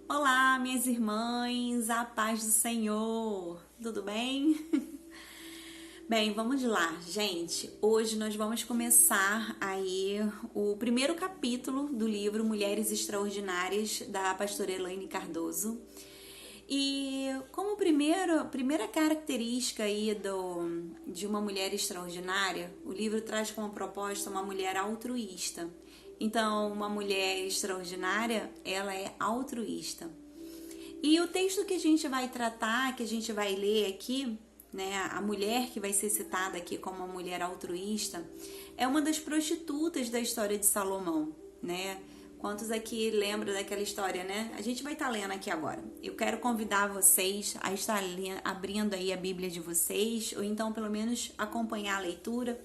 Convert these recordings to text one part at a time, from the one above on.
Olá, minhas irmãs, a paz do Senhor, tudo bem? Bem, vamos lá, gente. Hoje nós vamos começar aí o primeiro capítulo do livro Mulheres Extraordinárias, da pastora Elaine Cardoso. E como primeira característica aí de uma mulher extraordinária, o livro traz como proposta uma mulher altruísta. Então, uma mulher extraordinária, ela é altruísta. E o texto que a gente vai tratar, que a gente vai ler aqui, né, a mulher que vai ser citada aqui como uma mulher altruísta, é uma das prostitutas da história de Salomão, né? Quantos aqui lembram daquela história, né? A gente vai estar lendo aqui agora. Eu quero convidar vocês a estar abrindo aí a Bíblia de vocês, ou então pelo menos acompanhar a leitura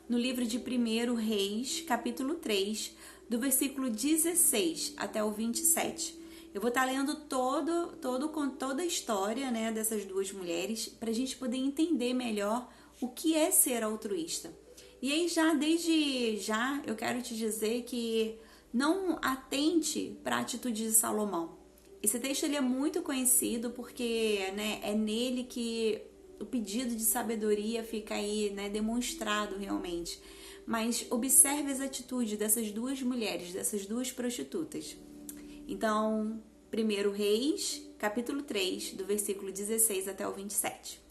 no livro de 1 Reis, capítulo 3, do versículo 16 até o 27. Eu vou estar lendo toda a história, né, dessas duas mulheres, para a gente poder entender melhor o que é ser altruísta. E aí desde já, eu quero te dizer que não atente para a atitude de Salomão. Esse texto ele é muito conhecido porque, né, é nele que o pedido de sabedoria fica aí, né, demonstrado realmente. Mas observe as atitudes dessas duas mulheres, dessas duas prostitutas. Então, 1 Reis, capítulo 3, do versículo 16 até o 27.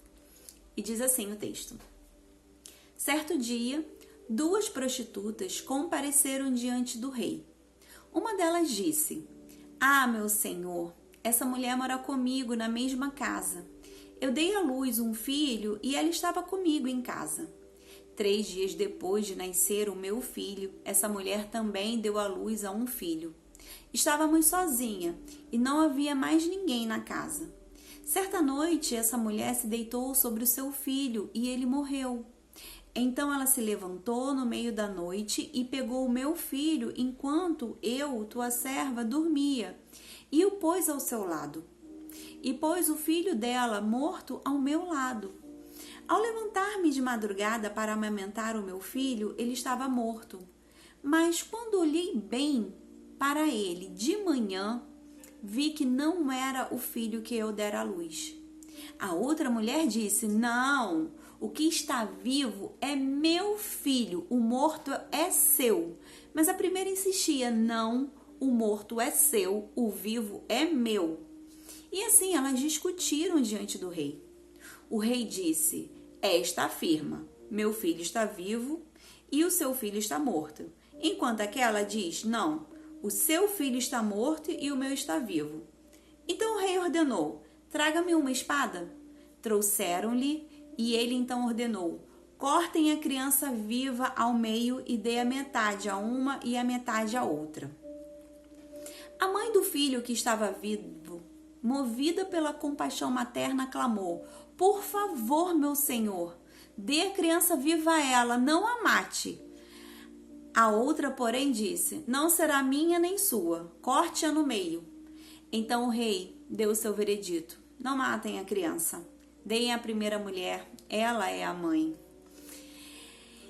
E diz assim o texto: Certo dia, duas prostitutas compareceram diante do rei. Uma delas disse: Ah, meu senhor, essa mulher mora comigo na mesma casa. Eu dei à luz um filho e ela estava comigo em casa. 3 dias depois de nascer o meu filho, essa mulher também deu à luz a um filho. Estávamos sozinha e não havia mais ninguém na casa. Certa noite, essa mulher se deitou sobre o seu filho e ele morreu. Então ela se levantou no meio da noite e pegou o meu filho enquanto eu, tua serva, dormia, e o pôs ao seu lado. E pôs o filho dela morto ao meu lado. Ao levantar-me de madrugada para amamentar o meu filho, ele estava morto. Mas quando olhei bem para ele de manhã, vi que não era o filho que eu dera à luz. A outra mulher disse: Não, o que está vivo é meu filho, o morto é seu. Mas a primeira insistia: Não, o morto é seu, o vivo é meu. E assim elas discutiram diante do rei. O rei disse: Esta afirma: Meu filho está vivo e o seu filho está morto. Enquanto aquela diz: Não, o seu filho está morto e o meu está vivo. Então o rei ordenou: Traga-me uma espada. Trouxeram-lhe e ele então ordenou: Cortem a criança viva ao meio e dê a metade a uma e a metade a outra. A mãe do filho que estava vivo, movida pela compaixão materna, clamou: Por favor, meu senhor, dê a criança viva a ela, não a mate. A outra, porém, disse: Não será minha nem sua, corte-a no meio. Então o rei deu o seu veredito: Não matem a criança, deem a primeira mulher, ela é a mãe.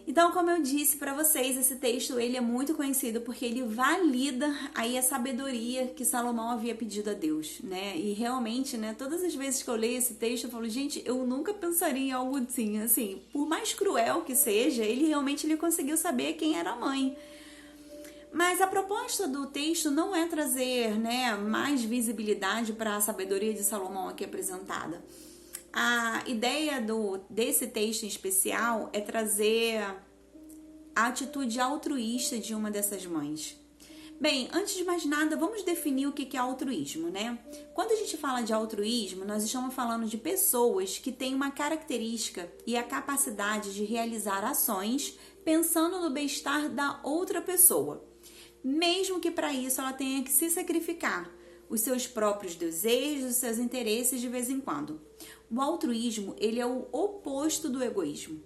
Então, como eu disse para vocês, esse texto ele é muito conhecido porque ele valida aí a sabedoria que Salomão havia pedido a Deus, né? E realmente, né, todas as vezes que eu leio esse texto, eu falo: gente, eu nunca pensaria em algo assim, por mais cruel que seja, ele conseguiu saber quem era a mãe. Mas a proposta do texto não é trazer, né, mais visibilidade para a sabedoria de Salomão aqui apresentada. A ideia desse texto em especial é trazer a atitude altruísta de uma dessas mães. Bem, antes de mais nada, vamos definir o que é altruísmo, né? Quando a gente fala de altruísmo, nós estamos falando de pessoas que têm uma característica e a capacidade de realizar ações pensando no bem-estar da outra pessoa, mesmo que para isso ela tenha que se sacrificar os seus próprios desejos, os seus interesses de vez em quando. O altruísmo, ele é o oposto do egoísmo.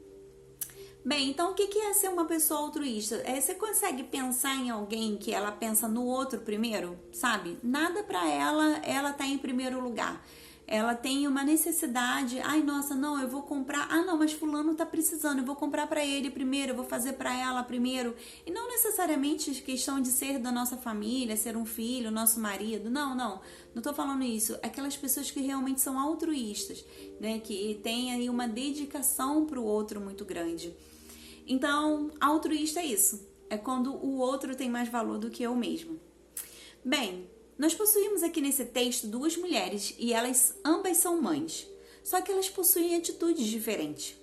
Bem, então o que é ser uma pessoa altruísta? Você consegue pensar em alguém que ela pensa no outro primeiro, sabe? Nada para ela tá em primeiro lugar. ela tem uma necessidade, ai nossa, não, eu vou comprar, ah não, mas fulano tá precisando, eu vou comprar para ele primeiro, eu vou fazer para ela primeiro, e não necessariamente questão de ser da nossa família, ser um filho, nosso marido, não tô falando isso, aquelas pessoas que realmente são altruístas, né, que tem aí uma dedicação pro outro muito grande. Então, altruísta é isso, é quando o outro tem mais valor do que eu mesmo. Bem, nós possuímos aqui nesse texto duas mulheres e elas ambas são mães, só que elas possuem atitudes diferentes.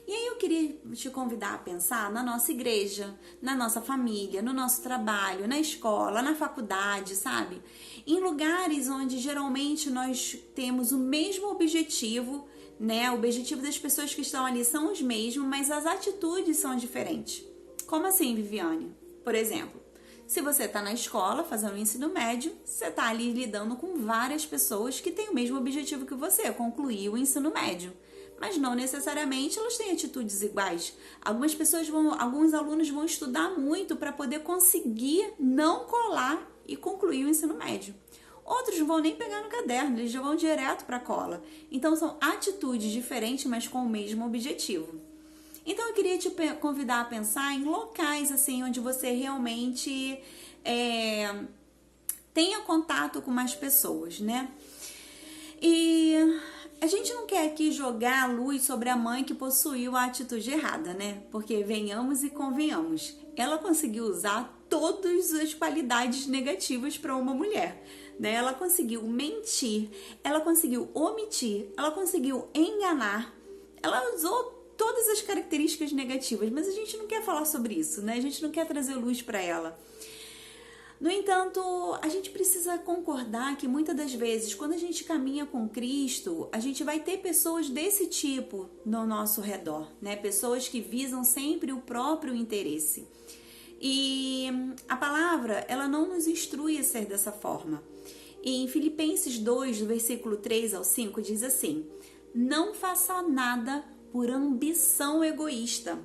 E aí eu queria te convidar a pensar na nossa igreja, na nossa família, no nosso trabalho, na escola, na faculdade, sabe? Em lugares onde geralmente nós temos o mesmo objetivo, né? O objetivo das pessoas que estão ali são os mesmos, mas as atitudes são diferentes. Como assim, Viviane? Por exemplo, se você está na escola fazendo o ensino médio, você está ali lidando com várias pessoas que têm o mesmo objetivo que você, concluir o ensino médio. Mas não necessariamente elas têm atitudes iguais. Alguns alunos vão estudar muito para poder conseguir não colar e concluir o ensino médio. Outros não vão nem pegar no caderno, eles já vão direto para a cola. Então são atitudes diferentes, mas com o mesmo objetivo. Então eu queria te convidar a pensar em locais assim onde você realmente tenha contato com mais pessoas, né? E a gente não quer aqui jogar a luz sobre a mãe que possuiu a atitude errada, né? Porque venhamos e convenhamos, ela conseguiu usar todas as qualidades negativas para uma mulher, né? Ela conseguiu mentir, ela conseguiu omitir, ela conseguiu enganar, ela usou todas as características negativas, mas a gente não quer falar sobre isso, né? A gente não quer trazer luz para ela. No entanto, a gente precisa concordar que muitas das vezes, quando a gente caminha com Cristo, a gente vai ter pessoas desse tipo no nosso redor, né? Pessoas que visam sempre o próprio interesse. E a palavra, ela não nos instrui a ser dessa forma. E em Filipenses 2, do versículo 3 ao 5, diz assim: não faça nada por ambição egoísta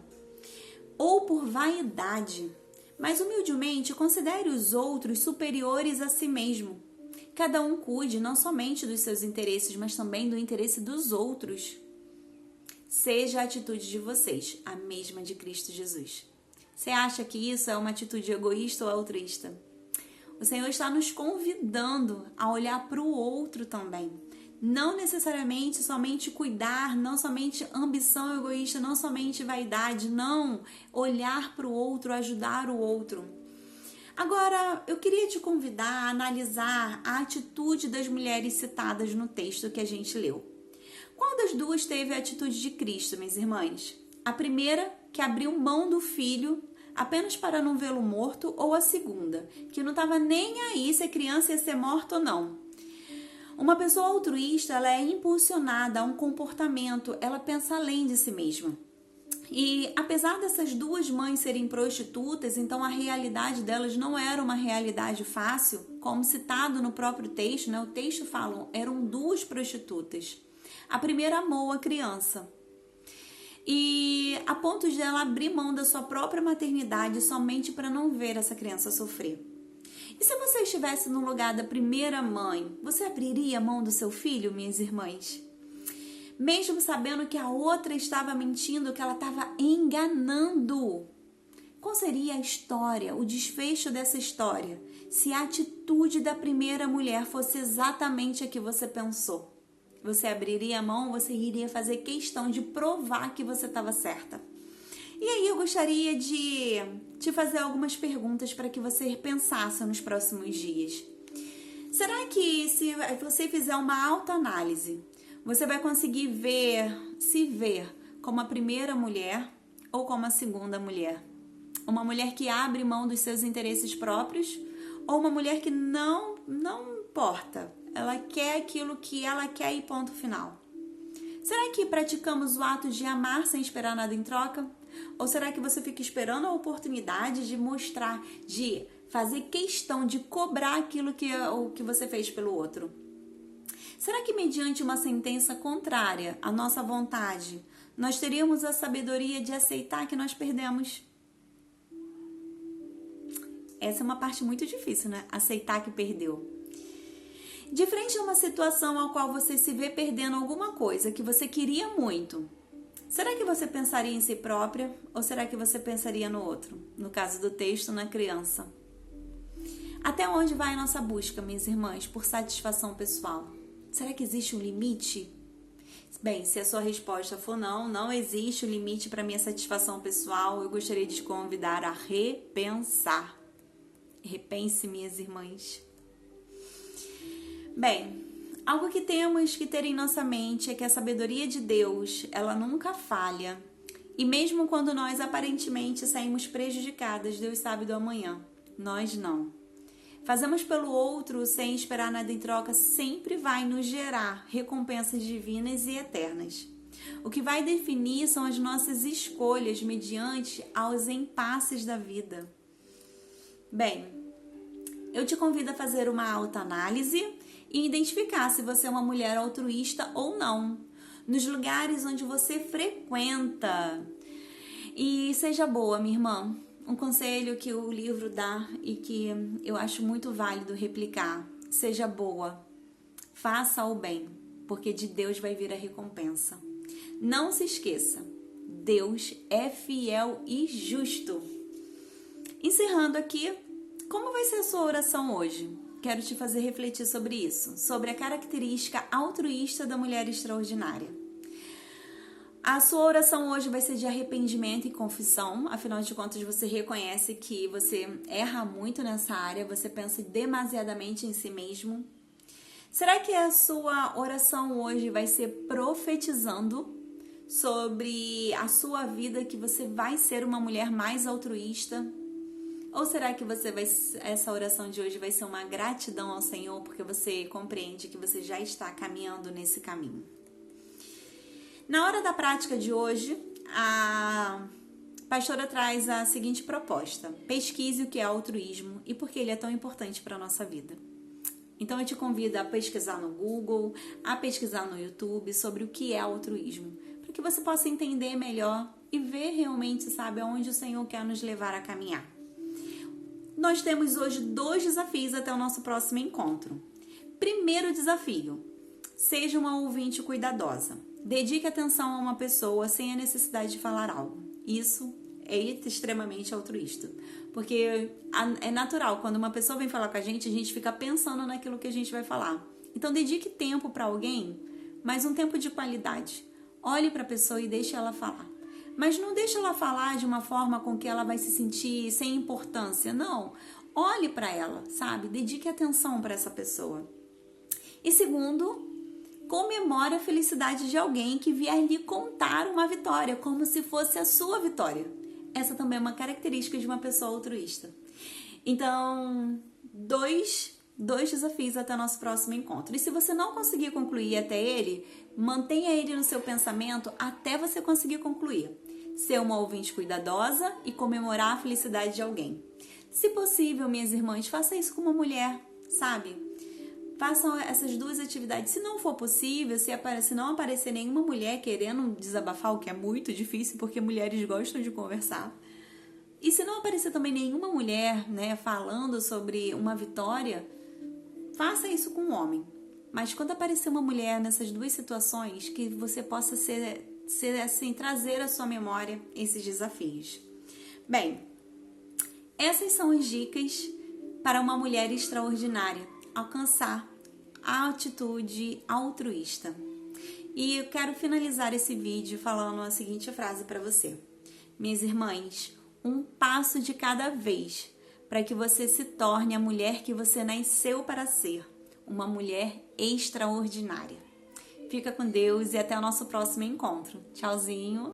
ou por vaidade, mas humildemente considere os outros superiores a si mesmo. Cada um cuide não somente dos seus interesses, mas também do interesse dos outros. Seja a atitude de vocês a mesma de Cristo Jesus. Você acha que isso é uma atitude egoísta ou altruísta? O Senhor está nos convidando a olhar para o outro também. Não necessariamente somente cuidar, não somente ambição egoísta, não somente vaidade, não. Olhar para o outro, ajudar o outro. Agora, eu queria te convidar a analisar a atitude das mulheres citadas no texto que a gente leu. Qual das duas teve a atitude de Cristo, minhas irmãs? A primeira, que abriu mão do filho apenas para não vê-lo morto, ou a segunda, que não estava nem aí se a criança ia ser morta ou não. Uma pessoa altruísta, ela é impulsionada a um comportamento, ela pensa além de si mesma. E apesar dessas duas mães serem prostitutas, então a realidade delas não era uma realidade fácil, como citado no próprio texto, né? O texto fala, eram duas prostitutas. A primeira amou a criança. E a ponto de ela abrir mão da sua própria maternidade somente para não ver essa criança sofrer. E se você estivesse no lugar da primeira mãe, você abriria a mão do seu filho, minhas irmãs? Mesmo sabendo que a outra estava mentindo, que ela estava enganando. Qual seria a história, o desfecho dessa história, se a atitude da primeira mulher fosse exatamente a que você pensou? Você abriria a mão, você iria fazer questão de provar que você estava certa. E aí eu gostaria de te fazer algumas perguntas para que você pensasse nos próximos dias. Será que se você fizer uma autoanálise, você vai conseguir se ver como a primeira mulher ou como a segunda mulher? Uma mulher que abre mão dos seus interesses próprios ou uma mulher que não importa, ela quer aquilo que ela quer e ponto final? Será que praticamos o ato de amar sem esperar nada em troca? Ou será que você fica esperando a oportunidade de mostrar, de fazer questão de cobrar aquilo que você fez pelo outro? Será que mediante uma sentença contrária à nossa vontade, nós teríamos a sabedoria de aceitar que nós perdemos? Essa é uma parte muito difícil, né? Aceitar que perdeu. De frente a uma situação ao qual você se vê perdendo alguma coisa que você queria muito, será que você pensaria em si própria ou será que você pensaria no outro? No caso do texto, na criança. Até onde vai a nossa busca, minhas irmãs, por satisfação pessoal? Será que existe um limite? Bem, se a sua resposta for não, não existe um limite para minha satisfação pessoal, eu gostaria de te convidar a repensar. Repense, minhas irmãs. Bem, algo que temos que ter em nossa mente é que a sabedoria de Deus, ela nunca falha. E mesmo quando nós aparentemente saímos prejudicadas, Deus sabe do amanhã. Nós não. Fazemos pelo outro sem esperar nada em troca sempre vai nos gerar recompensas divinas e eternas. O que vai definir são as nossas escolhas mediante aos impasses da vida. Bem, eu te convido a fazer uma autoanálise e identificar se você é uma mulher altruísta ou não, nos lugares onde você frequenta. E seja boa, minha irmã. Um conselho que o livro dá e que eu acho muito válido replicar: seja boa, faça o bem, porque de Deus vai vir a recompensa. Não se esqueça, Deus é fiel e justo. Encerrando aqui, como vai ser a sua oração hoje? Quero te fazer refletir sobre isso, sobre a característica altruísta da mulher extraordinária. A sua oração hoje vai ser de arrependimento e confissão, afinal de contas você reconhece que você erra muito nessa área, você pensa demasiadamente em si mesmo. Será que a sua oração hoje vai ser profetizando sobre a sua vida, que você vai ser uma mulher mais altruísta? Ou será que essa oração de hoje vai ser uma gratidão ao Senhor, porque você compreende que você já está caminhando nesse caminho? Na hora da prática de hoje, a pastora traz a seguinte proposta: pesquise o que é altruísmo e por que ele é tão importante para a nossa vida. Então eu te convido a pesquisar no Google, a pesquisar no YouTube sobre o que é altruísmo, para que você possa entender melhor e ver realmente, sabe, aonde o Senhor quer nos levar a caminhar. Nós temos hoje 2 desafios até o nosso próximo encontro. Primeiro desafio: seja uma ouvinte cuidadosa. Dedique atenção a uma pessoa sem a necessidade de falar algo. Isso é extremamente altruísta. Porque é natural, quando uma pessoa vem falar com a gente fica pensando naquilo que a gente vai falar. Então dedique tempo para alguém, mas um tempo de qualidade. Olhe para a pessoa e deixe ela falar. Mas não deixe ela falar de uma forma com que ela vai se sentir sem importância. Não. Olhe para ela, sabe? Dedique atenção para essa pessoa. E segundo, comemore a felicidade de alguém que vier lhe contar uma vitória, como se fosse a sua vitória. Essa também é uma característica de uma pessoa altruísta. Então, dois desafios até o nosso próximo encontro. E se você não conseguir concluir até ele, mantenha ele no seu pensamento até você conseguir concluir. Ser uma ouvinte cuidadosa e comemorar a felicidade de alguém. Se possível, minhas irmãs, faça isso com uma mulher, sabe? Façam essas 2 atividades. Se não for possível, se não aparecer nenhuma mulher querendo desabafar, o que é muito difícil, porque mulheres gostam de conversar. E se não aparecer também nenhuma mulher, né, falando sobre uma vitória, faça isso com um homem. Mas quando aparecer uma mulher nessas 2 situações, que você possa trazer à sua memória esses desafios. Bem, essas são as dicas para uma mulher extraordinária alcançar a atitude altruísta. E eu quero finalizar esse vídeo falando a seguinte frase para você: minhas irmãs, um passo de cada vez para que você se torne a mulher que você nasceu para ser, uma mulher extraordinária. Fica com Deus e até o nosso próximo encontro. Tchauzinho!